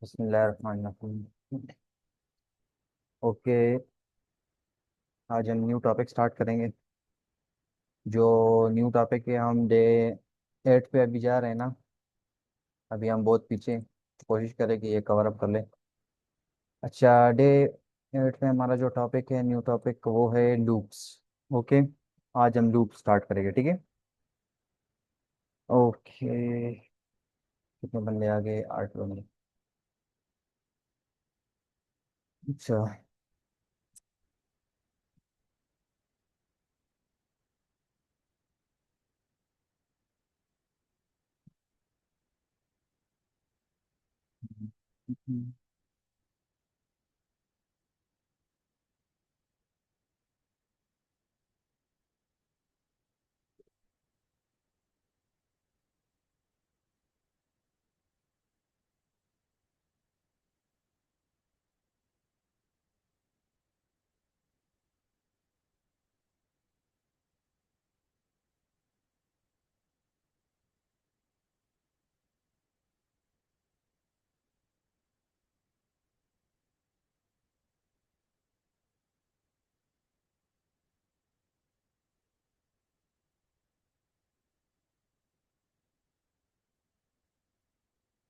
बिस्मिल्लाहिर्रहमानिर्रहीम। ओके। आज हम न्यू टॉपिक स्टार्ट करेंगे। जो न्यू टॉपिक है, हम डे 8 पे अभी जा रहे हैं ना। अभी हम बहुत पीछे, कोशिश करें कि ये कवर अप कर लें। अच्छा, डे 8 पे हमारा जो टॉपिक है, न्यू टॉपिक, वो है लूप्स। ओके। आज हम लूप स्टार्ट करेंगे, ठीक है। ओके। कितने बंदे आ गए? 8 बंदे। अच्छा।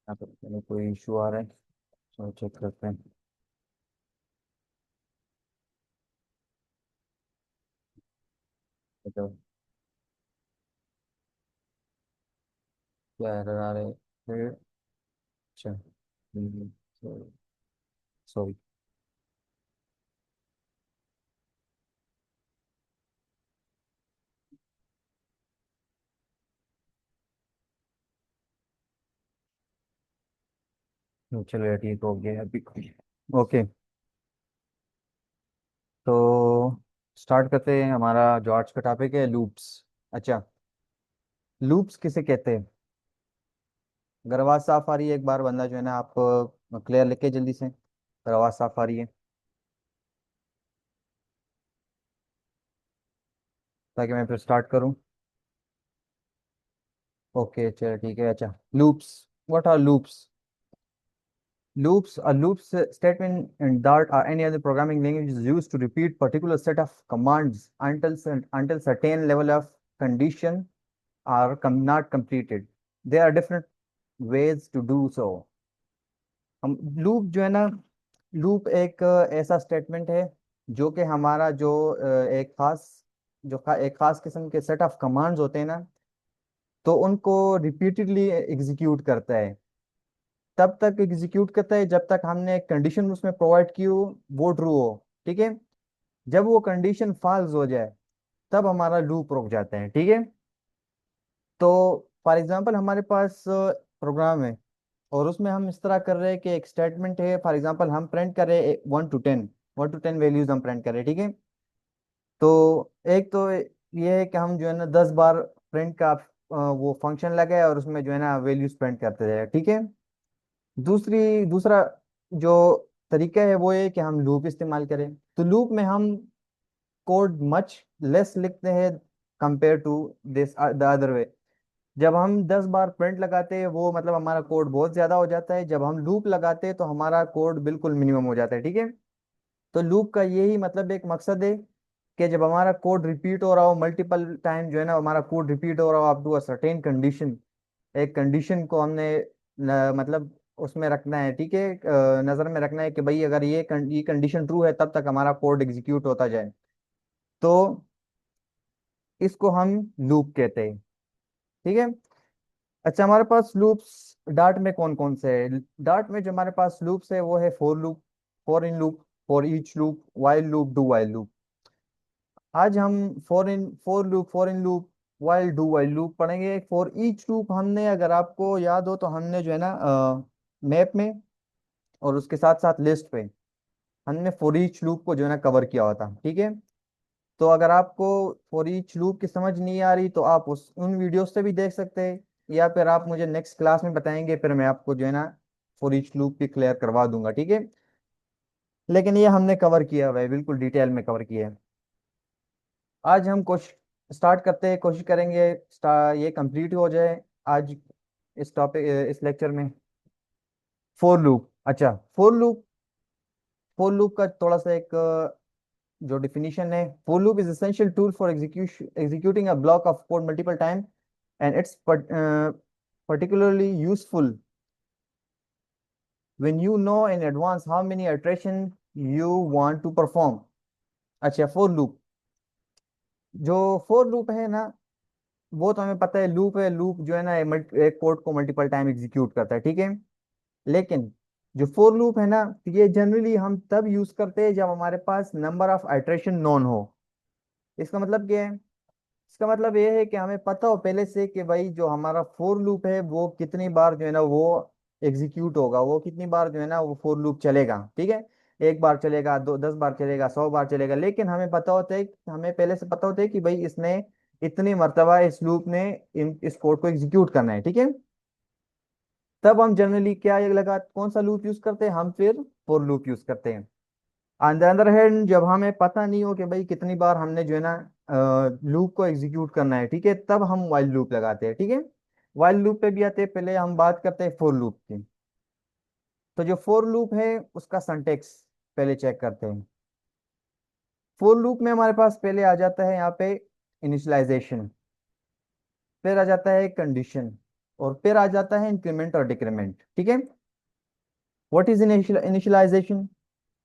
यहाँ पर पता नहीं कोई इशू आ रहा है, तो चेक करते हैं। बताओ, क्या एरर आ रहे हैं? अच्छा। सॉरी। चलो ठीक हो गया अभी। ओके। तो स्टार्ट करते हैं। हमारा जो आज का टॉपिक है, लूप्स। अच्छा, लूप्स किसे कहते हैं? अगर आवाज़ साफ आ रही है, एक बार बंदा जो है ना, आप क्लियर लिखे जल्दी से, अगर आवाज़ साफ आ रही है, ताकि मैं फिर स्टार्ट करूं। ओके, चलो ठीक है। अच्छा, loops. What are loops? Loops, a loops statement in Dart or any other programming language is used to repeat particular set of commands until certain level of condition are not completed. There are different ways to do so. हम loop जो है ना, loop एक ऐसा statement है जो कि हमारा जो एक खास, एक खास किस्म के सेट ऑफ कमांड्स होते हैं ना, तो उनको रिपीटेडली एग्जीक्यूट करता है। तब तक एग्जीक्यूट करता है जब तक हमने एक कंडीशन उसमें प्रोवाइड की हो, वो ट्रू हो। ठीक है। जब वो कंडीशन फॉल्स हो जाए, तब हमारा लूप रुक जाता है। ठीक है। तो फॉर एग्जांपल, हमारे पास प्रोग्राम है, और उसमें हम इस तरह कर रहे हैं कि एक स्टेटमेंट है। फॉर एग्जांपल, हम प्रिंट कर रहे हैं 1 to 10, 1 to 10 वैल्यूज हम प्रिंट कर रहे हैं। ठीक है। तो एक तो ये है कि हम जो है ना 10 बार प्रिंट का वो फंक्शन लगाए, और उसमें जो है ना वैल्यूज प्रिंट करते रहे। ठीक है। दूसरा जो तरीका है, वो है कि हम लूप इस्तेमाल करें। तो लूप में हम कोड मच लेस लिखते हैं compare to this the other way. जब हम 10 बार प्रिंट लगाते हैं, वो मतलब हमारा कोड बहुत ज्यादा हो जाता है। जब हम लूप लगाते हैं, तो हमारा कोड बिल्कुल मिनिमम हो जाता है। ठीक है। तो लूप का यही मतलब, एक मकसद है कि जब हमारा कोड रिपीट हो रहा हो मल्टीपल टाइम, जो है ना हमारा कोड रिपीट हो रहा हो up to a certain condition, एक कंडीशन को हमने मतलब उसमें रखना है। ठीक है। नजर में रखना है कि भाई अगर ये कंडीशन ट्रू है, तब तक हमारा कोड एग्जीक्यूट होता जाए। तो इसको हम लूप कहते हैं। ठीक है। अच्छा, हमारे पास लूप्स डार्ट में कौन कौन से है? डार्ट में जो हमारे पास लूप्स है, वो है for loop, for in loop, for each loop, while loop, do while loop. आज हम for in loop, while, do while loop पढ़ेंगे। फॉर ईच लूप हमने, अगर आपको याद हो, तो हमने जो है ना मैप में और उसके साथ साथ लिस्ट पे हमने फॉर ईच लूप को जो है ना कवर किया हुआ था। ठीक है। तो अगर आपको फॉर ईच लूप की समझ नहीं आ रही, तो आप उस उन वीडियो से भी देख सकते हैं, या फिर आप मुझे नेक्स्ट क्लास में बताएंगे, फिर मैं आपको जो है ना फॉर ईच लूप की क्लियर करवा दूंगा। ठीक है। लेकिन ये हमने कवर किया हुआ है, बिल्कुल डिटेल में कवर किया है। आज हम कोशिश स्टार्ट करते हैं, कोशिश करेंगे ये कंप्लीट हो जाए आज, इस टॉपिक, इस लेक्चर में। For loop. अच्छा, फोर लूप का थोड़ा सा एक जो डिफिनीशन है, for loop is essential tool for executing a block of code multiple time and it's particularly useful when you know in advance how many iteration you want to perform. अच्छा, for loop, जो for loop है ना, वो तो हमें पता है loop है, लूप जो है ना एक कोड को मल्टीपल टाइम एग्जीक्यूट करता है, ठीक है। लेकिन जो फोर लूप है ना, ये जनरली हम तब यूज करते हैं जब हमारे पास नंबर ऑफ आइटरेशन नोन हो। इसका मतलब क्या है? इसका मतलब ये है कि हमें पता हो पहले से कि भाई जो हमारा फोर लूप है वो कितनी बार जो है ना वो एग्जीक्यूट होगा, वो कितनी बार जो है ना वो फोर लूप चलेगा, ठीक है। एक बार चलेगा, दो 10 बार चलेगा, 100 बार चलेगा, लेकिन हमें पता होता है, हमें पहले से पता होता है कि भाई इसने इतनी मर्तबा इस लूप ने इस कोड को एग्जीक्यूट करना है, ठीक है। तब हम जनरली क्या ये लगा कौन सा लूप यूज करते हैं? हम फिर फोर लूप यूज करते हैं। ऑन द अदर हैंड, जब हमें पता नहीं हो कि भाई कितनी बार हमने जो है ना लूप को एग्जीक्यूट करना है, ठीक है, तब हम वाइल लूप लगाते हैं, ठीक है। वाइल लूप पे भी आते हैं, पहले हम बात करते हैं फोर लूप की। तो जो फोर लूप है उसका सिंटेक्स पहले चेक करते हैं। फोर लूप में हमारे पास पहले आ जाता है यहाँ पे इनिशियलाइजेशन, फिर आ जाता है कंडीशन, और फिर आ जाता है इंक्रीमेंट और डिक्रीमेंट, ठीक है। What is initialization?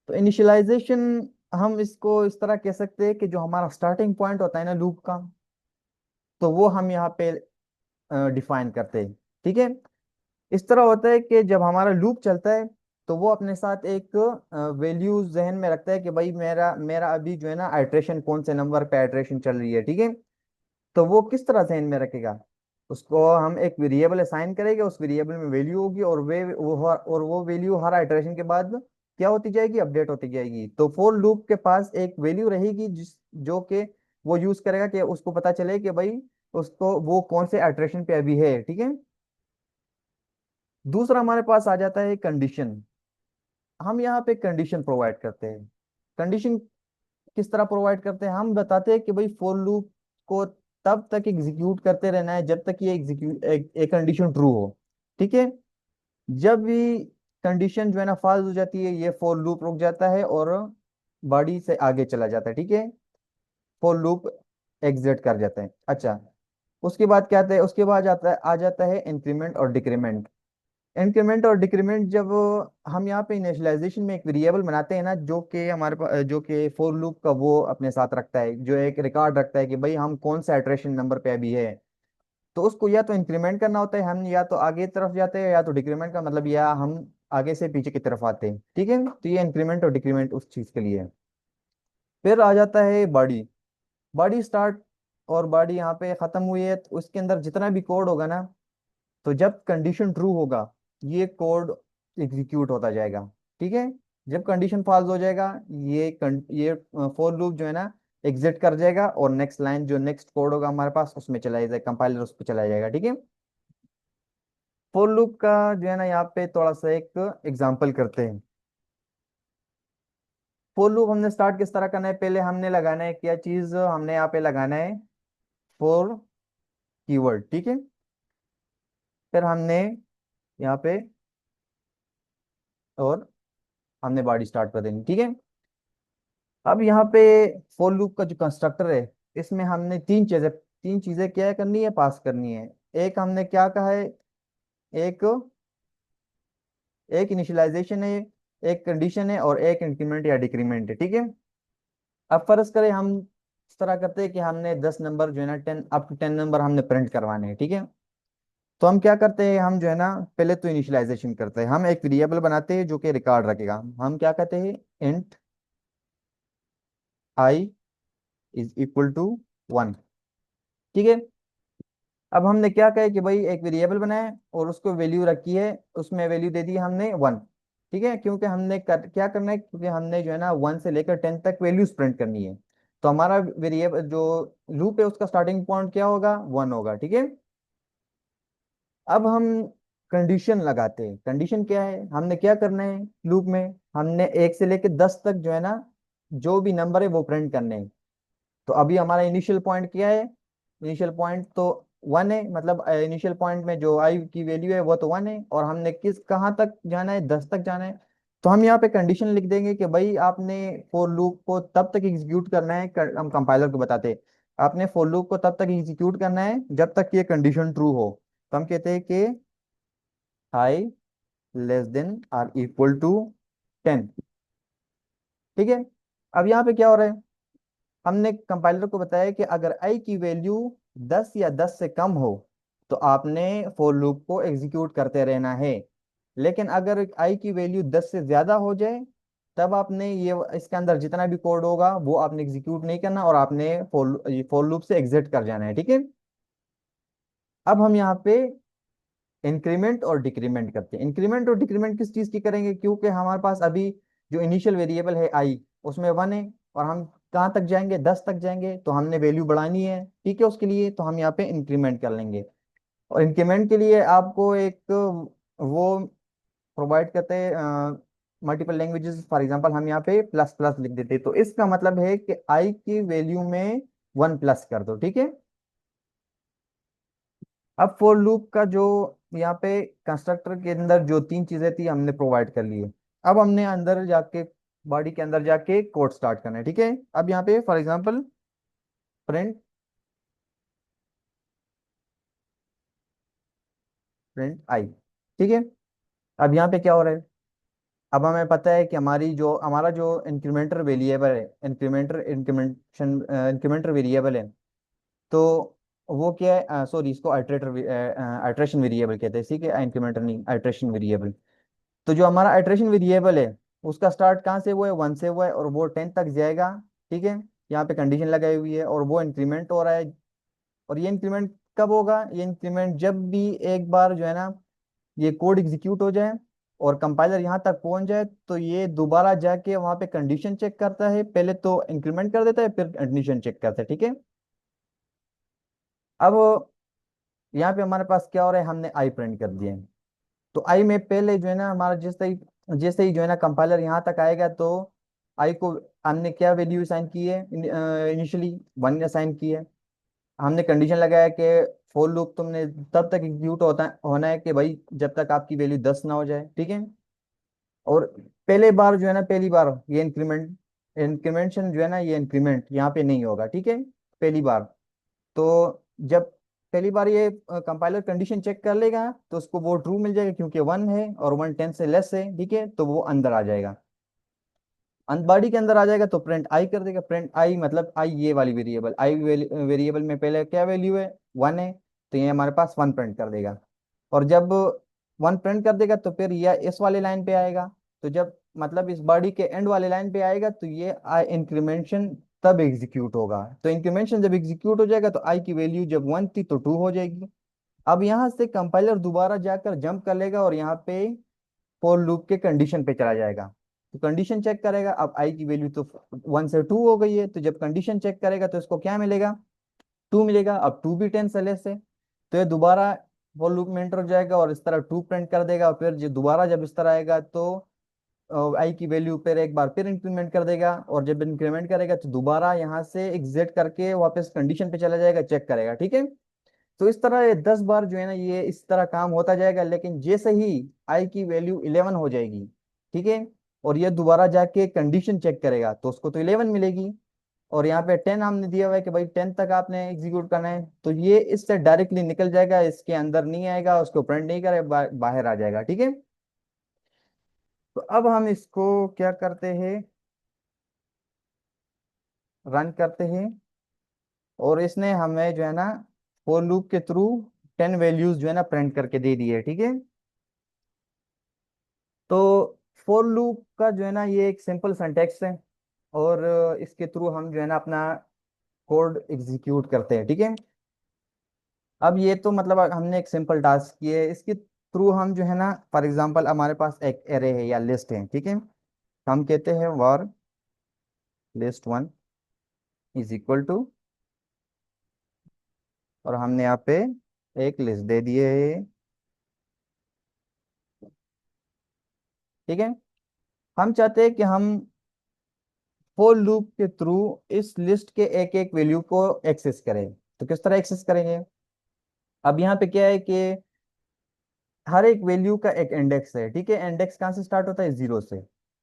तो इनिशियलाइजेशन हम इसको इस तरह कह सकते हैं कि जो हमारा स्टार्टिंग पॉइंट होता है ना लूप का, तो वो हम यहाँ पे डिफाइन करते हैं, ठीक है। इस तरह होता है कि जब हमारा लूप चलता है तो वो अपने साथ एक वैल्यू जहन में रखता है कि भाई मेरा मेरा अभी जो है ना आइट्रेशन कौन से नंबर पे आइट्रेशन चल रही है, ठीक है। तो वो किस तरह जहन में रखेगा? उसको हम एक वेरिएबल असाइन करेंगे, उस वेरिएबल में वैल्यू होगी, और वो वैल्यू हर आइटरेशन के बाद क्या होती जाएगी? अपडेट होती जाएगी। तो फॉर लूप के पास एक वैल्यू रहेगी जिस जो कि वो यूज करेगा कि उसको पता चले कि भाई उसको वो कौन से आइटरेशन पे अभी है, ठीक है। दूसरा हमारे पास आ जाता है कंडीशन। हम यहाँ पे कंडीशन प्रोवाइड करते हैं। कंडीशन किस तरह प्रोवाइड करते हैं? हम बताते हैं कि भाई फॉर लूप को तब तक एग्जीक्यूट करते रहना है जब तक ये एग्जीक्यूट एक कंडीशन ट्रू हो, ठीक है। जब भी कंडीशन जो है ना फॉल्स हो जाती है, ये फॉर लूप रुक जाता है और बॉडी से आगे चला जाता है, ठीक है। फॉर लूप एग्जिट कर जाते हैं। अच्छा, उसके बाद क्या आता है? उसके बाद आ जाता है इंक्रीमेंट और डिक्रीमेंट। इंक्रीमेंट और डिक्रीमेंट जब हम यहाँ पे इनिशियलाइजेशन में एक वेरिएबल बनाते हैं ना, जो कि हमारे पास जो कि फॉर लूप का वो अपने साथ रखता है, जो एक रिकॉर्ड रखता है कि भाई हम कौन सा इटरेशन नंबर पे अभी है। तो उसको या तो इंक्रीमेंट करना होता है, हम या तो आगे तरफ जाते हैं, या तो डिक्रीमेंट का मतलब या हम आगे से पीछे की तरफ आते हैं, ठीक है। तो ये इंक्रीमेंट और डिक्रीमेंट उस चीज के लिए है। फिर आ जाता है बॉडी। बॉडी स्टार्ट और बॉडी यहाँ पे खत्म हुई है, तो उसके अंदर जितना भी कोड होगा ना, तो जब कंडीशन ट्रू होगा ये कोड एग्जीक्यूट होता जाएगा, ठीक है। जब कंडीशन फॉल्स हो जाएगा ये फॉर लूप जो है ना एग्जिट कर जाएगा, और नेक्स्ट लाइन जो नेक्स्ट कोड होगा हमारे पास उसमें चला जाएगा, कंपाइलर उस पर चला जाएगा, ठीक है। फॉर लूप का जो है ना यहाँ पे थोड़ा सा एक एग्जांपल करते हैं। फॉर लूप हमने स्टार्ट किस तरह करना है? पहले हमने लगाना है क्या चीज? हमने यहाँ पे लगाना है फॉर कीवर्ड, ठीक है। फिर हमने यहाँ पे और हमने बॉडी स्टार्ट कर देनी, ठीक है। अब यहाँ पे फॉर लूप का जो कंस्ट्रक्टर है, इसमें हमने तीन चीजें क्या करनी है? पास करनी है। एक हमने क्या कहा है? एक एक इनिशियलाइजेशन है, एक कंडीशन है, और एक इंक्रीमेंट या डिक्रीमेंट है, ठीक है। अब फर्ज करें हम इस तरह करते हैं कि हमने 10 नंबर जो है ना 10 अप टू 10 नंबर हमने प्रिंट करवाने हैं, ठीक है। तो हम क्या करते हैं? हम जो है ना पहले तो इनिशियलाइजेशन करते हैं, हम एक वेरिएबल बनाते हैं जो कि रिकॉर्ड रखेगा। हम क्या कहते हैं? Int I is equal to 1, ठीक है। अब हमने क्या कहा कि भाई एक वेरिएबल बनाया और उसको वैल्यू रखी है, उसमें वैल्यू दे दी हमने 1, ठीक है। क्योंकि क्या करना है? क्योंकि हमने जो है ना 1 से लेकर 10 तक वैल्यूज प्रिंट करनी है। तो हमारा वेरिएबल जो लूप है उसका स्टार्टिंग पॉइंट क्या होगा? 1 होगा, ठीक है। अब हम कंडीशन लगाते हैं। कंडीशन क्या है? हमने क्या करना है लूप में? हमने 1 से लेकर 10 तक जो है ना जो भी नंबर है वो प्रिंट करने हैं। तो अभी हमारा इनिशियल पॉइंट क्या है? इनिशियल पॉइंट तो वन है, मतलब इनिशियल पॉइंट में जो आई की वैल्यू है वो तो वन है, और हमने किस कहाँ तक जाना है, 10 तक जाना है। तो हम यहाँ पे कंडीशन लिख देंगे कि भाई आपने फॉर लूप को तब तक एग्जीक्यूट करना है, हम कंपाइलर को बताते हैं, आपने फॉर लूप को तब तक एग्जीक्यूट करना है जब तक ये कंडीशन ट्रू हो। तो हम कहते हैं कि i less than or equal to 10। ठीक है। अब यहाँ पे क्या हो रहा है, हमने कंपाइलर को बताया कि अगर आई की वैल्यू 10 या 10 से कम हो तो आपने फॉर लूप को एग्जीक्यूट करते रहना है। लेकिन अगर आई की वैल्यू 10 से ज्यादा हो जाए तब आपने ये इसके अंदर जितना भी कोड होगा वो आपने एग्जीक्यूट नहीं करना, और आपने फॉर लूप से एग्जिट कर जाना है। ठीक है। अब हम यहाँ पे इंक्रीमेंट और डिक्रीमेंट करते हैं। इंक्रीमेंट और डिक्रीमेंट किस चीज की करेंगे, क्योंकि हमारे पास अभी जो इनिशियल वेरिएबल है आई उसमें वन है, और हम कहाँ तक जाएंगे, 10 तक जाएंगे, तो हमने वैल्यू बढ़ानी है। ठीक है, उसके लिए तो हम यहाँ पे इंक्रीमेंट कर लेंगे। और इंक्रीमेंट के लिए आपको एक वो प्रोवाइड करते हैं मल्टीपल लैंग्वेजेस। फॉर एग्जांपल हम यहाँ पे प्लस प्लस लिख देते हैं, तो इसका मतलब है कि आई की वैल्यू में वन प्लस कर दो। ठीक है। अब फॉर लूप का जो यहाँ पे कंस्ट्रक्टर के अंदर जो तीन चीजें थी हमने प्रोवाइड कर ली है। अब हमने अंदर जाके बॉडी के अंदर जाके कोड स्टार्ट करना है। ठीक है। अब यहाँ पे for example print print I. ठीक है। अब यहाँ पे क्या हो रहा है, अब हमें पता है कि हमारा जो इंक्रीमेंटर वेरिएबल है, इंक्रीमेंटर वेरिएबल है, तो वो क्या है, सॉरी इसको आइट्रेशन वेरिएबल कहते हैं। ठीक है, इंक्रीमेंटर नहीं, आइट्रेशन वेरिएबल। तो जो हमारा आइट्रेशन वेरिएबल है उसका स्टार्ट कहाँ से हुआ है, वन से हुआ है, और वो 10 तक जाएगा। ठीक है। यहाँ पे कंडीशन लगाई हुई है और वो इंक्रीमेंट हो रहा है। और ये इंक्रीमेंट कब होगा, ये इंक्रीमेंट जब भी एक बार जो है ना ये कोड एग्जीक्यूट हो जाए और कंपाइलर यहाँ तक पहुंच जाए, तो ये दोबारा जाके वहां पे कंडीशन चेक करता है। पहले तो इंक्रीमेंट कर देता है, फिर कंडीशन चेक करता है। ठीक है। अब यहाँ पे हमारे पास क्या हो रहा है, हमने आई प्रिंट कर दिया है। तो आई में पहले जो है ना हमारा जैसे ही जो है ना कंपाइलर यहाँ तक आएगा, तो आई को हमने क्या वैल्यू असाइन की है, इनिशियली वन असाइन की है। हमने कंडीशन लगाया कि फॉर लूप तुमने तब तक एग्जीक्यूट होना है कि भाई जब तक आपकी वैल्यू 10 ना हो जाए। ठीक है। और पहले बार जो है ना, पहली बार ये इंक्रीमेंशन जो है ना, ये इंक्रीमेंट यहाँ पे नहीं होगा। ठीक है, पहली बार। तो जब पहली बार ये कंपाइलर कंडीशन चेक कर लेगा तो उसको वो ट्रू मिल जाएगा, क्योंकि वन है और वन 10 से लेस है। ठीक है, तो वो अंदर आ जाएगा, बॉडी के अंदर आ जाएगा, तो प्रिंट आई कर देगा। प्रिंट आई मतलब आई ये वाली वेरिएबल, आई वेरिएबल में पहले क्या वैल्यू है, वन है, तो ये हमारे पास वन प्रिंट कर देगा। और जब वन प्रिंट कर देगा तो फिर यह इस वाले लाइन पे आएगा। तो जब मतलब इस बॉडी के एंड वाले लाइन पे आएगा तो ये आई इंक्रीमेंशन तब एग्जीक्यूट होगा। तो इंक्रीमेंशन जब एग्जीक्यूट हो जाएगा तो आई की वैल्यू जब वन थी तो टू हो जाएगी। अब यहाँ से कंपाइलर दोबारा जाकर जंप कर लेगा और यहाँ पे फॉर लूप के कंडीशन पे चला जाएगा। तो कंडीशन चेक करेगा, अब आई की वैल्यू तो वन से टू हो गई है, तो जब कंडीशन चेक करेगा तो इसको क्या मिलेगा, टू मिलेगा। अब टू भी 10 से लेस है, तो ये दोबारा फॉर लूप में एंटर हो जाएगा और इस तरह टू प्रिंट कर देगा। और फिर जो दोबारा जब इस तरह आएगा तो आई की वैल्यू पर एक बार फिर इंक्रीमेंट कर देगा, और जब इंक्रीमेंट करेगा तो दोबारा यहाँ से एग्जिट करके वापस कंडीशन पे चला जाएगा, चेक करेगा। ठीक है। तो इस तरह ये 10 बार जो है ना ये इस तरह काम होता जाएगा। लेकिन जैसे ही आई की वैल्यू 11 हो जाएगी, ठीक है, और ये दोबारा जाके कंडीशन चेक करेगा तो उसको तो 11 मिलेगी। और यहाँ पे 10 हमने दिया हुआ है कि भाई 10 तक आपने एग्जीक्यूट करना है, तो ये इससे डायरेक्टली निकल जाएगा, इसके अंदर नहीं आएगा, उसको प्रिंट नहीं करेगा, बाहर आ जाएगा। ठीक है। तो अब हम इसको क्या करते हैं, रन करते हैं, और इसने हमें जो है ना फॉर लूप के थ्रू 10 वैल्यूज जो है ना प्रिंट करके दे दी है। ठीक है। तो फॉर लूप का जो है ना ये एक सिंपल सिंटेक्स है, और इसके थ्रू हम जो है ना अपना कोड एग्जीक्यूट करते हैं। ठीक है। अब ये तो मतलब हमने एक सिंपल टास्क किए है, इसके थ्रू हम जो है ना फॉर एग्जांपल हमारे पास एक एरे है या लिस्ट है। ठीक है, हम कहते हैं where list one is equal to, और हमने यहाँ पे एक लिस्ट दे दिए है। ठीक है। हम चाहते हैं कि हम फॉर लूप के थ्रू इस लिस्ट के एक एक वैल्यू को एक्सेस करें। तो किस तरह एक्सेस करेंगे, अब यहाँ पे क्या है कि हर एक वैल्यू का एक इंडेक्स है, ठीक है। इंडेक्स कहाँ से स्टार्ट होता है? जीरो से,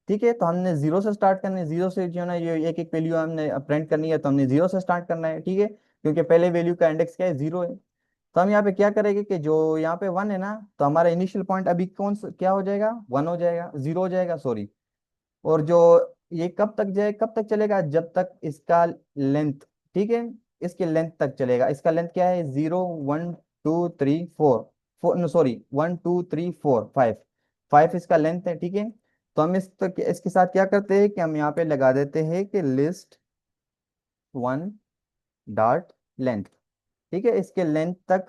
ठीक है। तो हमने जीरो से स्टार्ट करना है, जीरो से जो है ना ये एक एक वैल्यू हमने प्रिंट करनी है, तो हमने जीरो से स्टार्ट करना है, ठीक है, क्योंकि पहले वैल्यू का इंडेक्स क्या है? जीरो है। तो हम यहाँ पे क्या करेंगे कि जो यहाँ पे वन है ना, तो हमारा इनिशियल पॉइंट अभी कौन सा क्या हो जाएगा? वन हो जाएगा, जीरो हो जाएगा, सॉरी। और जो ये कब तक जाए, कब तक चलेगा? जब तक इसका लेंथ, ठीक है, इसके लेंथ तक चलेगा। इसका लेंथ क्या है? Zero, one, two, three, four, four no sorry, one, two, three, four, five, five इसका लेंथ है, ठीक है। तो हम इसके साथ क्या करते हैं कि हम यहाँ पे लगा देते हैं कि लिस्ट वन डॉट लेंथ, ठीक है। इसके लेंथ तक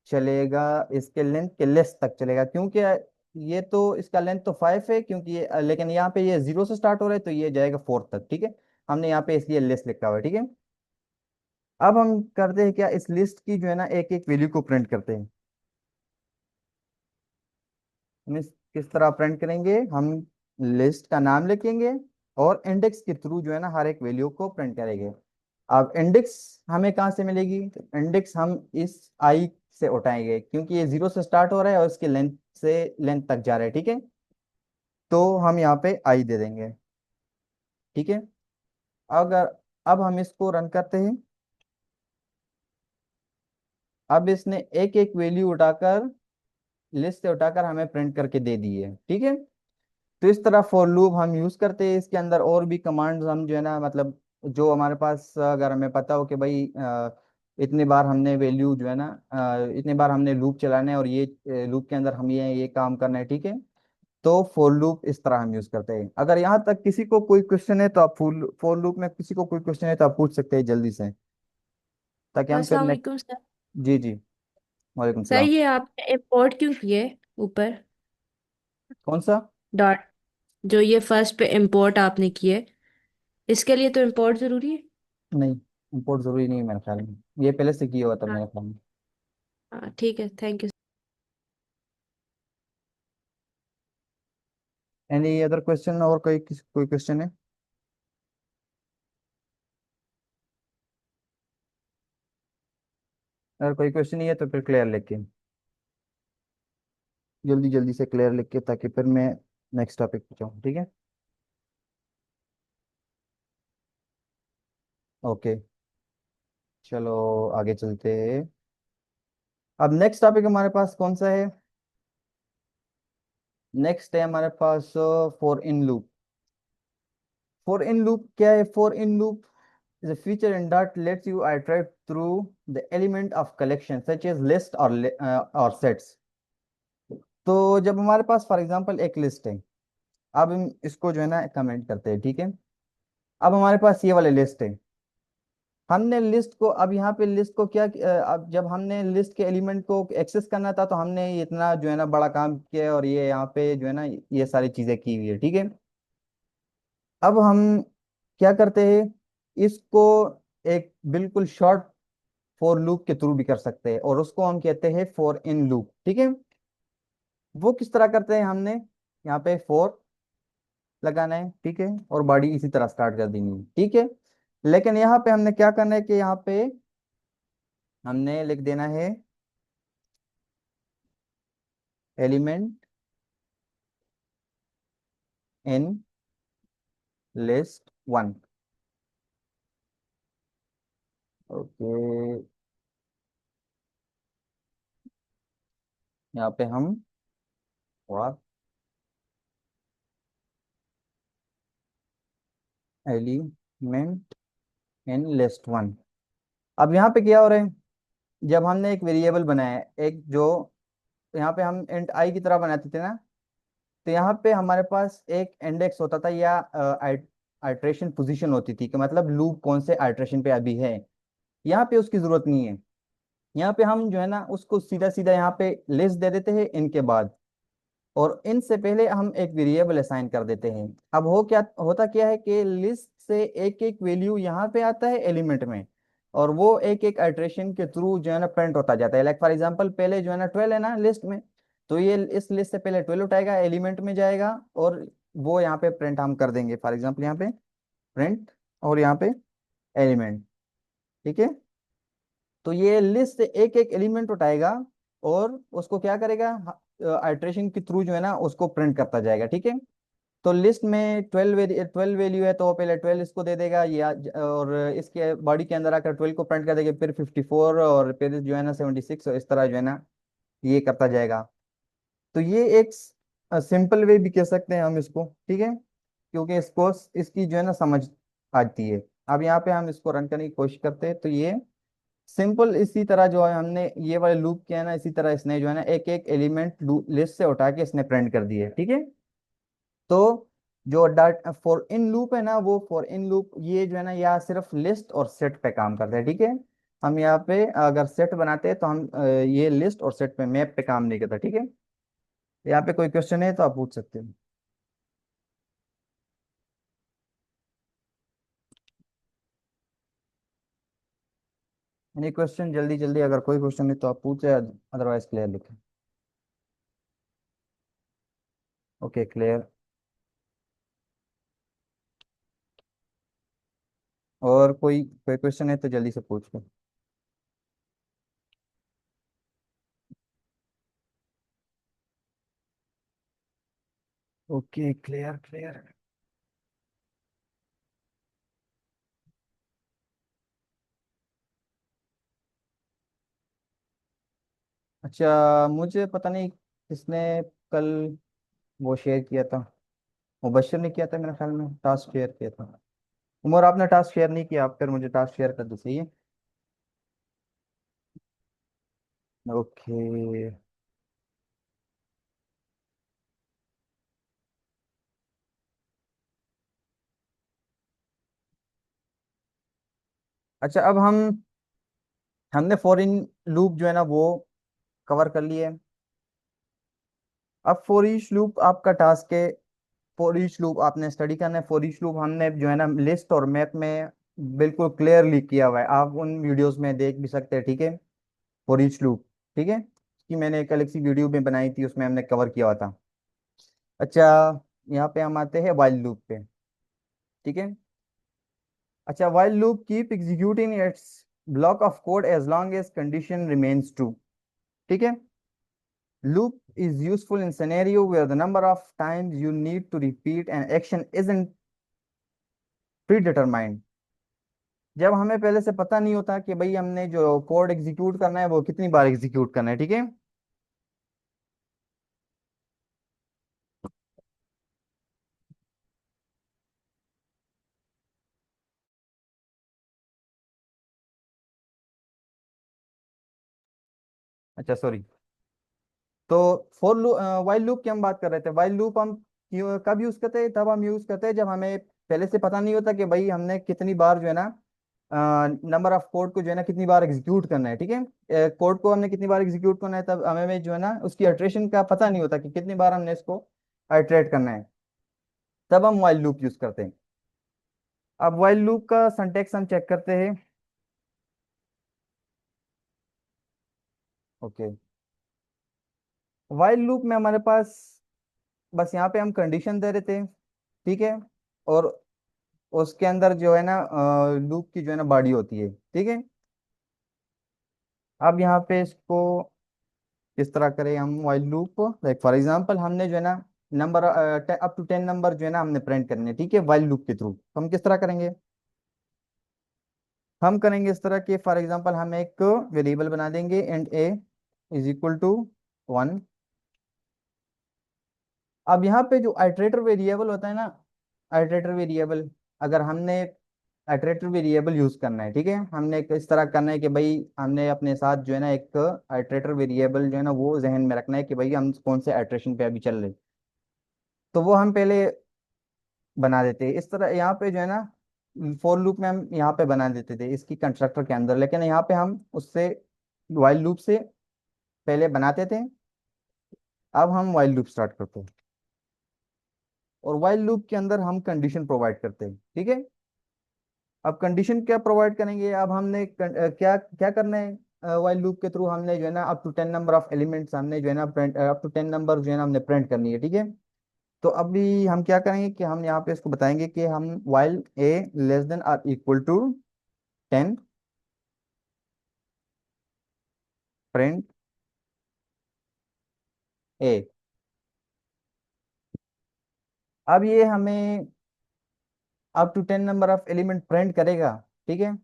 चलेगा, इसके लेंथ के लेस तक चलेगा, क्योंकि ये तो इसका लेंथ तो फाइव है, क्योंकि ये लेकिन यहाँ पे ये जीरो से स्टार्ट हो रहा है, तो ये जाएगा फोर तक, ठीक है। हमने यहाँ पे इसलिए लेस लिखा हुआ है, ठीक है। अब हम करते हैं क्या, इस लिस्ट की जो है ना एक एक वैल्यू को प्रिंट करते हैं। हम किस तरह प्रिंट करेंगे? हम लिस्ट का नाम लिखेंगे और इंडेक्स के थ्रू जो है ना हर एक वैल्यू को प्रिंट करेंगे। अब इंडेक्स हमें कहाँ से मिलेगी? इंडेक्स हम इस आई से उठाएंगे, क्योंकि ये जीरो से स्टार्ट हो रहा है और इसके लेंथ से लेंथ तक जा रहा है, ठीक है। तो हम यहाँ पे आई दे देंगे, ठीक है। अगर अब हम इसको रन करते हैं, अब इसने एक एक वैल्यू उठाकर लिस्ट से उठाकर हमें प्रिंट करके दे दी है, ठीक है। तो इस तरह फॉर लूप हम यूज करते हैं। इसके अंदर और भी कमांड्स हम जो है ना, मतलब जो हमारे पास अगर हमें पता हो कि भाई इतने बार हमने वैल्यू जो है ना इतने बार हमने लूप चलाना है और ये लूप के अंदर हम ये काम करना है, ठीक है। तो फॉर लूप इस तरह हम यूज करते हैं। अगर यहाँ तक किसी को कोई क्वेश्चन है तो आप फुल फॉर लूप में किसी को कोई क्वेश्चन है तो आप पूछ सकते हैं जल्दी से, ताकि हम फिर अस्सलाम नेक्स्ट। वालेकुम सर। जी जी, वालेकुम सर सलाम। ये आपने इंपोर्ट क्यों किए ऊपर कौन सा? डॉट, जो ये फर्स्ट पे इंपोर्ट आपने किए, इसके लिए तो इंपोर्ट जरूरी है। नहीं, इंपोर्ट जरूरी नहीं है मेरे ख्याल में, ये पहले से किया हुआ था हाँ। मेरे ख्याल में। हाँ ठीक है, thank you. Any other question? और कोई क्वेश्चन है? अगर कोई क्वेश्चन नहीं है तो फिर क्लियर लिख के, जल्दी जल्दी से क्लियर लिख के, ताकि फिर मैं नेक्स्ट टॉपिक पे जाऊँ, ठीक है। ओके, चलो आगे चलते हैं। अब नेक्स्ट टॉपिक हमारे पास कौन सा है? नेक्स्ट है हमारे पास for in loop. For in loop क्या है? For in loop is a feature in that lets you iterate through the element of collection such as list or sets। तो जब हमारे पास फॉर एग्जांपल एक लिस्ट है, अब हम इसको जो है ना कमेंट करते हैं, ठीक है। अब हमारे पास ये वाली लिस्ट है, हमने लिस्ट को, अब यहाँ पे लिस्ट को क्या अब जब हमने लिस्ट के एलिमेंट को एक्सेस करना था, तो हमने ये इतना जो है ना बड़ा काम किया है और ये यहाँ पे जो है ना ये सारी चीजें की हुई है, ठीक है। अब हम क्या करते हैं, इसको एक बिल्कुल शॉर्ट फॉर लूप के थ्रू भी कर सकते हैं, और उसको हम कहते हैं फॉर इन लूप, ठीक है। वो किस तरह करते हैं? हमने यहाँ पे फॉर लगाना है, ठीक है, और बॉडी इसी तरह स्टार्ट कर देनी है, ठीक है। लेकिन यहाँ पे हमने क्या करना है कि यहाँ पे हमने लिख देना है element in list one. Okay, यहाँ पे हम और एलिमेंट इन लिस्ट वन। अब यहाँ पे क्या हो रहा है? जब हमने एक वेरिएबल बनाया है, एक जो यहाँ पे हम इंट आई की तरह बनाते थे ना, तो यहाँ पे हमारे पास एक इंडेक्स होता था या आइट्रेशन पोजीशन होती थी, कि मतलब लूप कौन से आइट्रेशन पे अभी है। यहाँ पे उसकी जरूरत नहीं है। यहाँ पे हम जो है ना उसको सीधा सीधा यहाँ पे लिस्ट दे देते हैं इनके बाद, और इनसे पहले हम एक वेरिएबल असाइन कर देते हैं। अब होता क्या है कि लिस्ट से एक एक वैल्यू यहाँ पे आता है एलिमेंट में, और वो एक एक आइट्रेशन के थ्रू जो है ना प्रिंट होता जाता है। लाइक फॉर एग्जांपल पहले जो है ना 12 है ना लिस्ट में, तो ये इस लिस्ट से पहले 12 उठाएगा, एलिमेंट में जाएगा, और वो यहाँ पे प्रिंट हम कर देंगे, फॉर एग्जाम्पल यहाँ पे प्रिंट और यहाँ पे एलिमेंट, ठीक है। तो ये लिस्ट से एक एक एलिमेंट उठाएगा और उसको क्या करेगा, आइट्रेशन के थ्रू जो है ना उसको प्रिंट करता जाएगा, ठीक है। तो लिस्ट में 12 वैल्यू है, तो पहले 12 इसको दे देगा या और इसके बॉडी के अंदर आकर 12 को प्रिंट कर देगा, फिर 54 और फिर जो है ना 76, और इस तरह जो है ना ये करता जाएगा। तो ये एक सिंपल वे भी कह सकते हैं हम इसको, ठीक है, क्योंकि इसको इसकी जो है ना समझ आती है। अब यहाँ पे हम इसको रन करने की कोशिश करते हैं, तो ये सिंपल इसी तरह जो है हमने ये वाले लूप किया है ना, इसी तरह इसने जो है ना एक एक एलिमेंट लिस्ट से उठा के इसने प्रिंट कर दिए, ठीक है। तो जो डाट फॉर इन लूप है ना, वो फॉर इन लूप ये जो है ना यहाँ सिर्फ लिस्ट और सेट पे काम करता है, ठीक है। हम यहाँ पे अगर सेट बनाते हैं तो हम ये लिस्ट और सेट पे मैप पे काम नहीं करता, ठीक है। यहाँ पे कोई क्वेश्चन है तो आप पूछ सकते हैं। एनी क्वेश्चन, जल्दी जल्दी अगर कोई क्वेश्चन है तो आप पूछे, अदरवाइज क्लियर लिखें। Okay clear. और कोई कोई क्वेश्चन है तो जल्दी से पूछ लो। Okay clear clear. अच्छा, मुझे पता नहीं किसने कल वो शेयर किया था, मुबशर ने किया था मेरे ख्याल में, टास्क शेयर किया था। उमर आपने टास्क शेयर नहीं किया, आप फिर मुझे टास्क शेयर कर दो, सही है। ओके। अच्छा, अब हमने फॉरिन लूप जो है ना वो कवर कर लिए। अब फॉर ईच लूप आपका टास्क है, फॉर ईच लूप आपने स्टडी करना है। फॉर ईच लूप हमने जो है ना लिस्ट और मैप में बिल्कुल क्लियरली किया हुआ है, आप उन वीडियोस में देख भी सकते हैं, ठीक है। फॉर ईच लूप, ठीक है, कि मैंने कल एक सी वीडियो में बनाई थी, उसमें हमने कवर किया हुआ था। अच्छा, यहाँ पे हम आते हैं वाइल लूप पे, ठीक है। अच्छा, while loop keep executing its block of code as long as condition remains true, ठीक है। Loop is useful in scenario where the number of times you need to repeat an action isn't predetermined। जब हमें पहले से पता नहीं होता कि भाई हमने जो कोड एग्जीक्यूट करना है वो कितनी बार एग्जीक्यूट करना है, ठीक है। अच्छा सॉरी। तो फॉर लूप, वाइल लूप की हम बात कर रहे थे। वाइल लूप हम कब यूज करते हैं, तब हम यूज करते हैं जब हमें पहले से पता नहीं होता कि भाई हमने कितनी बार जो है ना नंबर ऑफ कोड को जो है ना कितनी बार एग्जीक्यूट करना है, ठीक है। कोड को हमने कितनी बार एग्जीक्यूट करना है, तब हमें जो है ना उसकी अल्ट्रेशन का पता नहीं होता कि कितनी बार हमने इसको आइट्रेट करना है, तब हम वाइल लूप यूज करते हैं। अब वाइल लूप का सिंटेक्स हम चेक करते हैं। ओके, वाइल लूप में हमारे पास बस यहाँ पे हम कंडीशन दे रहे थे, ठीक है। और उसके अंदर जो है ना लूप की जो है ना बॉडी होती है, ठीक है। अब यहाँ पे इसको किस तरह करें हम while loop, like for example हमने जो है ना नंबर अप टू 10 नंबर जो है ना हमने प्रिंट करने हैं, ठीक है, वाइल लूप के थ्रू। तो हम किस तरह करेंगे, हम करेंगे इस तरह के, फॉर एग्जांपल हम एक वेरिएबल बना देंगे and a is equal to 1। अब यहाँ पे जो आइट्रेटर वेरिएबल होता है ना, आइट्रेटर वेरिएबल, अगर हमने आइट्रेटर वेरिएबल यूज करना है, ठीक है, हमने इस तरह करना है कि भाई हमने अपने साथ जो है ना एक आइट्रेटर वेरिएबल जो है ना वो जहन में रखना है कि भाई हम कौन से आइट्रेशन पे अभी चल रहे हैं। तो वो हम पहले बना देते हैं इस तरह, यहाँ पे जो है ना फॉर लूप में हम यहाँ पे बना देते थे इसकी कंस्ट्रक्टर के अंदर, लेकिन यहाँ पे हम उससे वाइल लूप से पहले बनाते थे। अब हम वाइल लूप स्टार्ट करते हैं और वाइल लूप के अंदर हम कंडीशन प्रोवाइड करते हैं, ठीक है। अब कंडीशन क्या प्रोवाइड करेंगे, अब हमने क्या क्या करना है, वाइल लूप के थ्रू हमने जो है ना up to 10 number of elements हमने जो है ना प्रिंट, अप टू 10 नंबर जो है ना हमने प्रिंट करनी है, ठीक है। तो अभी हम क्या करेंगे कि हम यहाँ पे इसको बताएंगे कि हम while a less than or equal to 10, print a. अब ये हमें up to 10 number of element print करेगा, ठीक है।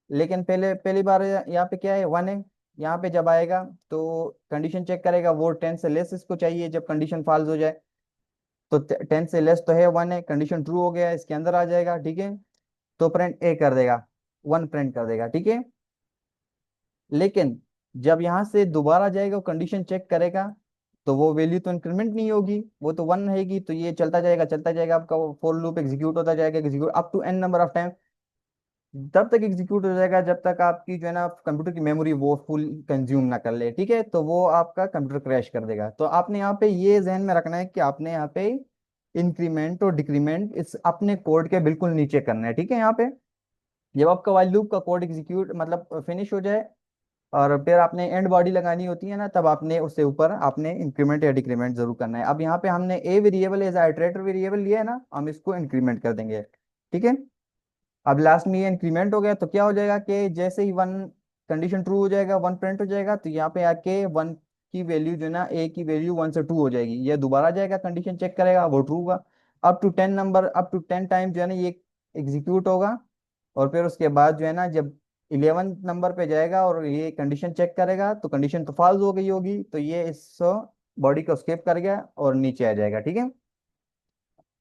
लेकिन पहली बार यहाँ पे क्या है, 1 है। यहाँ पे जब आएगा तो कंडीशन चेक करेगा, वो 10 से लेस इसको चाहिए जब कंडीशन फॉल्स हो जाए। तो 10 से लेस तो है, 1 है, कंडीशन ट्रू हो गया, इसके अंदर आ जाएगा, ठीक है। तो प्रिंट ए कर देगा, 1 प्रिंट कर देगा, ठीक है। लेकिन जब यहाँ से दोबारा जाएगा, वो कंडीशन चेक करेगा, तो वो वैल्यू तो इंक्रीमेंट नहीं होगी, वो तो 1 रहेगी। तो ये चलता जाएगा चलता जाएगा, आपका वो फॉर लूप एग्जीक्यूट होता जाएगा, execute up to n number of time. तब तक एग्जीक्यूट हो जाएगा जब तक आपकी जो है ना कंप्यूटर की मेमोरी वो फुल कंज्यूम ना कर ले, ठीक है। तो वो आपका कंप्यूटर क्रैश कर देगा। तो आपने यहाँ पे ये ध्यान में रखना है कि आपने यहाँ पे इंक्रीमेंट और डिक्रीमेंट इस अपने कोड के बिल्कुल नीचे करना है, ठीक है। यहाँ पे जब आपका वाइल लूप का कोड एग्जीक्यूट मतलब फिनिश हो जाए और फिर आपने एंड बॉडी लगानी होती है ना, तब आपने उससे ऊपर आपने इंक्रीमेंट या डिक्रीमेंट जरूर करना है। अब यहाँ पे हमने a variable as iterator variable लिया है ना, हम इसको इंक्रीमेंट कर देंगे, ठीक है। अब लास्ट में ये इंक्रीमेंट हो गया तो क्या हो जाएगा कि जैसे ही 1 कंडीशन ट्रू हो जाएगा, 1 प्रिंट हो जाएगा, तो यहाँ पे आके 1 की वैल्यू जो है ना, ए की वैल्यू 1 से 2 हो जाएगी। ये दोबारा जाएगा, कंडीशन चेक करेगा, वो ट्रू होगा। अप टू 10 टाइम जो है ना ये एग्जीक्यूट होगा। और फिर उसके बाद जो है ना, जब 11 नंबर पे जाएगा और ये कंडीशन चेक करेगा, तो कंडीशन तो फॉल्स हो गई होगी, तो ये इस बॉडी को स्केप कर गया और नीचे आ जाएगा, ठीक है।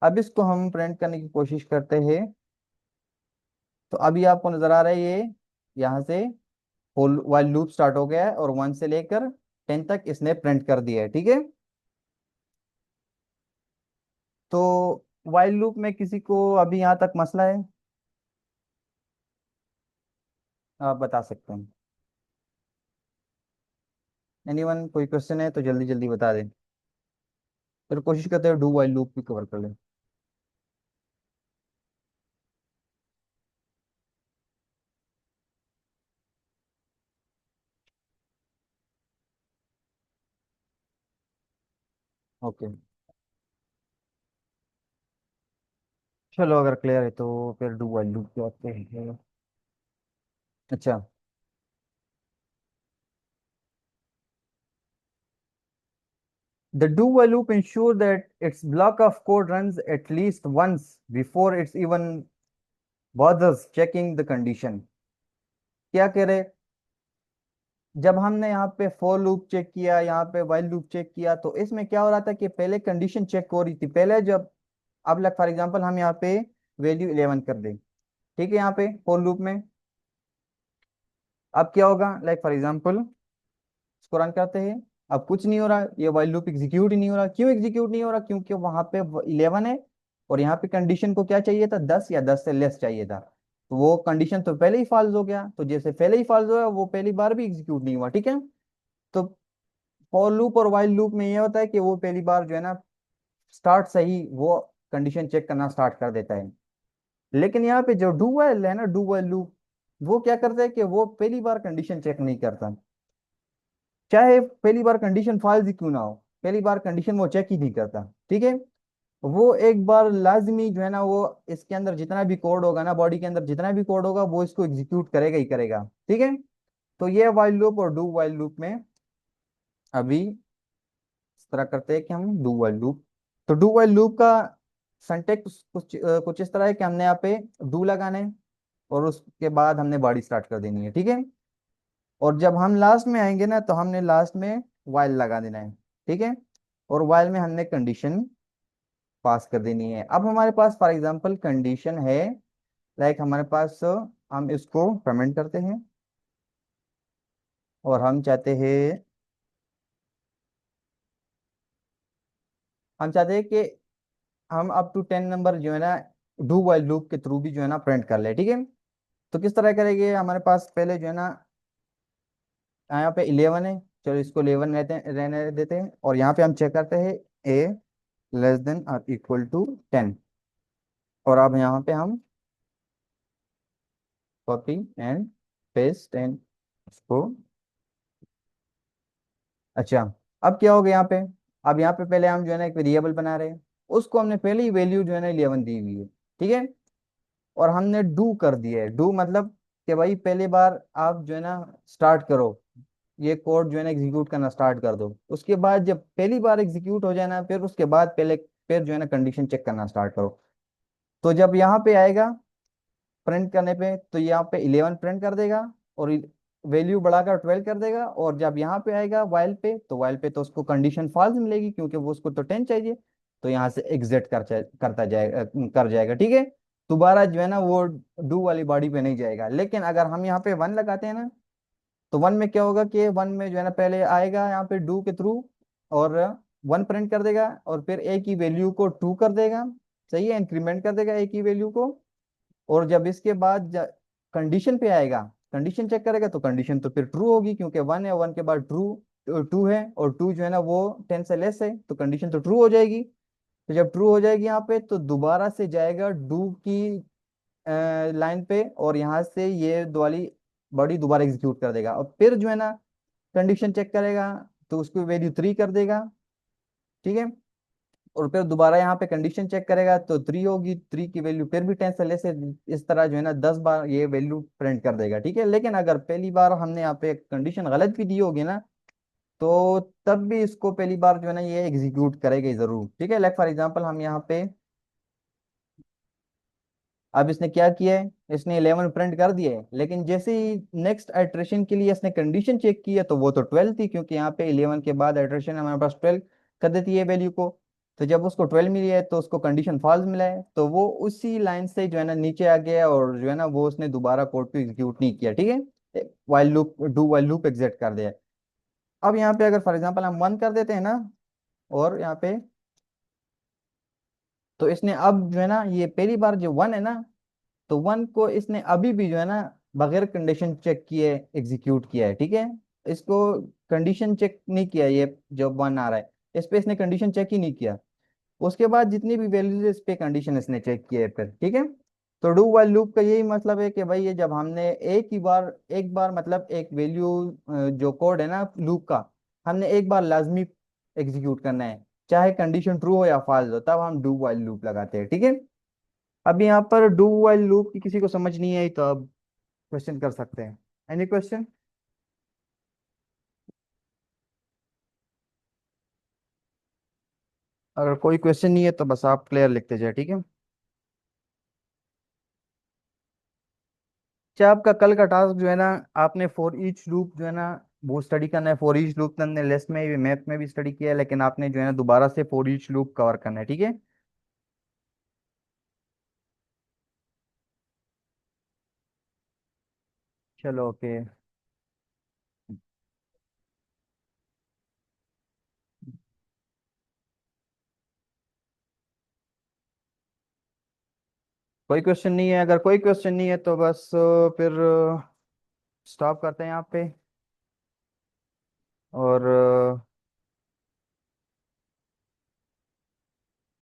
अब इसको हम प्रिंट करने की कोशिश करते हैं। तो अभी आपको नजर आ रहा है ये यहाँ से होल वाइल लूप स्टार्ट हो गया है और 1 से लेकर 10 तक इसने प्रिंट कर दिया है, ठीक है। तो वाइल लूप में किसी को अभी यहाँ तक मसला है, आप बता सकते हैं। एनीवन, कोई क्वेश्चन है तो जल्दी जल्दी बता दें, फिर कोशिश करते हैं डू वाइल लूप भी कवर कर लें। ओके, चलो अगर क्लियर है तो फिर डू वाइल लूप पे आते हैं। अच्छा, the do while loop ensure that its block of code runs at least once before it's even bothers checking the condition। क्या कह रहे, जब हमने यहाँ पे फॉर लूप चेक किया, यहाँ पे वाइल लूप चेक किया, तो इसमें क्या हो रहा था कि पहले कंडीशन चेक हो रही थी पहले जब, अब लाइक फॉर एग्जांपल हम यहाँ पे वैल्यू 11 कर दें, ठीक है, यहाँ पे फॉर लूप में। अब क्या होगा, लाइक फॉर एग्जांपल इसको रन करते हैं। अब कुछ नहीं हो रहा, ये वाइल लूप एग्जीक्यूट ही नहीं हो रहा। क्यों एग्जीक्यूट नहीं हो रहा, क्योंकि वहां पे 11 है और यहाँ पे कंडीशन को क्या चाहिए था, 10 या 10 से लेस चाहिए था। तो वो कंडीशन तो पहले ही फॉल्स हो गया, तो जैसे पहले ही फॉल्स हुआ वो पहली बार भी एग्जीक्यूट नहीं हुआ, ठीक है। तो फॉर लूप और वाइल लूप में ये होता है कि वो पहली बार जो है ना स्टार्ट से ही वो कंडीशन चेक करना स्टार्ट कर देता है। लेकिन यहाँ पे जो डू वाइल है ना, डू वाइल लूप, वो क्या करता है कि वो पहली बार कंडीशन चेक नहीं करता, चाहे पहली बार कंडीशन फॉल्स ही क्यों ना हो, पहली बार कंडीशन वो चेक ही नहीं करता, ठीक है। वो एक बार लाजमी जो है ना, वो इसके अंदर जितना भी कोड होगा ना, बॉडी के अंदर जितना भी कोड होगा, वो इसको एग्जीक्यूट करेगा ही करेगा, ठीक है। तो ये वाइल लूप और डू वाइल लूप में अभी इस तरह करते हैं कि हम डू वाइल लूप, तो डू वाइल लूप का सिंटेक्स कुछ इस तरह है कि हमने यहाँ पे डू लगाना है और उसके बाद हमने बॉडी स्टार्ट कर देनी है, ठीक है। और जब हम लास्ट में आएंगे ना, तो हमने लास्ट में वाइल लगा देना है, ठीक है। और वाइल में हमने कंडीशन पास कर देनी है। अब हमारे पास फॉर एग्जांपल कंडीशन है, लाइक हमारे पास हम इसको कमेंट करते हैं और हम चाहते हैं, कि हम अप टू 10 नंबर जो है ना डू वाइल लूप के थ्रू भी जो है ना प्रिंट कर ले, ठीक है। तो किस तरह करेंगे, हमारे पास पहले जो है ना यहाँ पे 11 है, चलो इसको 11 रहने देते हैं। और यहाँ पे हम चेक करते हैं ए लेस देन और इक्वल टू 10। और अब यहाँ पे हम कॉपी एंड पेस्ट एंड इसको, अच्छा। अब क्या हो गया यहाँ पे, अब यहाँ पे पहले हम जो है ना एक वेरिएबल बना रहे हैं, उसको हमने पहले ही वैल्यू जो है ना 11 दी हुई है, ठीक है। और हमने डू कर दिया है, डू मतलब कि भाई पहली बार आप जो है ना स्टार्ट करो, ये कोड जो है ना एग्जीक्यूट करना स्टार्ट कर दो। उसके बाद जब पहली बार एग्जीक्यूट हो जाए ना, फिर उसके बाद पहले फिर जो है ना कंडीशन चेक करना स्टार्ट करो। तो जब यहाँ पे आएगा प्रिंट करने पे, तो यहाँ पे 11 प्रिंट कर देगा और वैल्यू बढ़ाकर 12 कर देगा। और जब यहाँ पे आएगा वाइल पे, तो वाइल पे तो उसको कंडीशन फॉल्स मिलेगी क्योंकि वो उसको तो 10 चाहिए। तो यहाँ से एग्जिट करता जाएगा, कर जाएगा, ठीक है। दोबारा जो है ना वो डू वाली बॉडी पे नहीं जाएगा। लेकिन अगर हम यहाँ पे 1 लगाते हैं ना, तो 1 में क्या होगा कि 1 में जो है ना पहले आएगा यहाँ पे डू के थ्रू और 1 प्रिंट कर देगा और फिर ए की वैल्यू को 2 कर देगा। सही है, इंक्रीमेंट कर देगा ए की वैल्यू को। और जब इसके बाद कंडीशन पे आएगा, कंडीशन चेक करेगा, तो कंडीशन तो फिर ट्रू होगी क्योंकि 1 है, 1 के बाद ट्रू 2 है और 2 जो है ना वो 10 से लेस है, तो कंडीशन तो ट्रू हो जाएगी। तो जब ट्रू हो जाएगी यहाँ पे, तो दोबारा से जाएगा डू की लाइन पे और यहाँ से ये दो वाली बॉडी दोबारा एग्जीक्यूट कर देगा और फिर जो है ना कंडीशन चेक करेगा, तो उसकी वैल्यू 3 कर देगा, ठीक है। और फिर दोबारा यहाँ पे कंडीशन चेक करेगा तो 3 होगी, 3 की वैल्यू फिर भी 10 से लेस है। इस तरह जो है ना 10 बार ये वैल्यू प्रिंट कर देगा, ठीक है। लेकिन अगर पहली बार हमने यहाँ पे कंडीशन गलत भी दी होगी ना, तो तब भी इसको पहली बार जो है ना ये एग्जीक्यूट करेगा ही जरूर, ठीक है। लाइक फॉर एग्जांपल हम यहाँ पे, अब इसने क्या किया है, इसने 11 प्रिंट कर दिया है, लेकिन जैसे ही नेक्स्ट आइट्रेशन के लिए इसने कंडीशन चेक किया तो वो तो 12 थी, क्योंकि यहाँ पे 11 के बाद आइट्रेशन हमारे पास 12 कर देती है वैल्यू को। तो जब उसको 12 मिली है तो उसको कंडीशन फॉल्स मिला है, तो वो उसी लाइन से जो है ना नीचे आ गया और जो है ना वो उसने दोबारा कोड को एग्जीक्यूट नहीं किया, ठीक है। वाइल लूप एग्जिट कर दिया। अब यहाँ पे अगर फॉर एग्जाम्पल हम 1 कर देते हैं ना, और यहाँ पे, तो इसने अब जो है ना ये पहली बार जो 1 है ना, तो 1 को इसने अभी भी जो है ना बगैर कंडीशन चेक किए एग्जीक्यूट किया है, ठीक है। इसको कंडीशन चेक नहीं किया, ये जो 1 आ रहा है इस पे इसने कंडीशन चेक ही नहीं किया। उसके बाद जितनी भी वैल्यूज इस पे कंडीशन इसने चेक किए फिर, ठीक है। तो डू वाइल लूप का यही मतलब है कि भाई ये जब हमने एक बार मतलब एक वैल्यू जो कोड है ना लूप का, हमने एक बार लाजमी एग्जीक्यूट करना है, चाहे कंडीशन ट्रू हो या फॉल्स हो, तब हम डू वाइल लूप लगाते हैं, ठीक है। अब यहाँ पर डू वाइल लूप की किसी को समझ नहीं आई तो अब क्वेश्चन कर सकते हैं। Any question? अगर कोई क्वेश्चन नहीं है तो बस आप क्लियर लिखते जाए, ठीक है। अच्छा, आपका कल का टास्क जो है ना, आपने फॉर ईच लूप जो है ना वो स्टडी करना है। फॉर ईच लूप हमने लेस में भी मैथ में भी स्टडी किया है, लेकिन आपने जो है ना दोबारा से फॉर ईच लूप कवर करना है, ठीक है। चलो ओके। कोई क्वेश्चन नहीं है? अगर कोई क्वेश्चन नहीं है तो बस फिर स्टॉप करते हैं यहाँ पे। और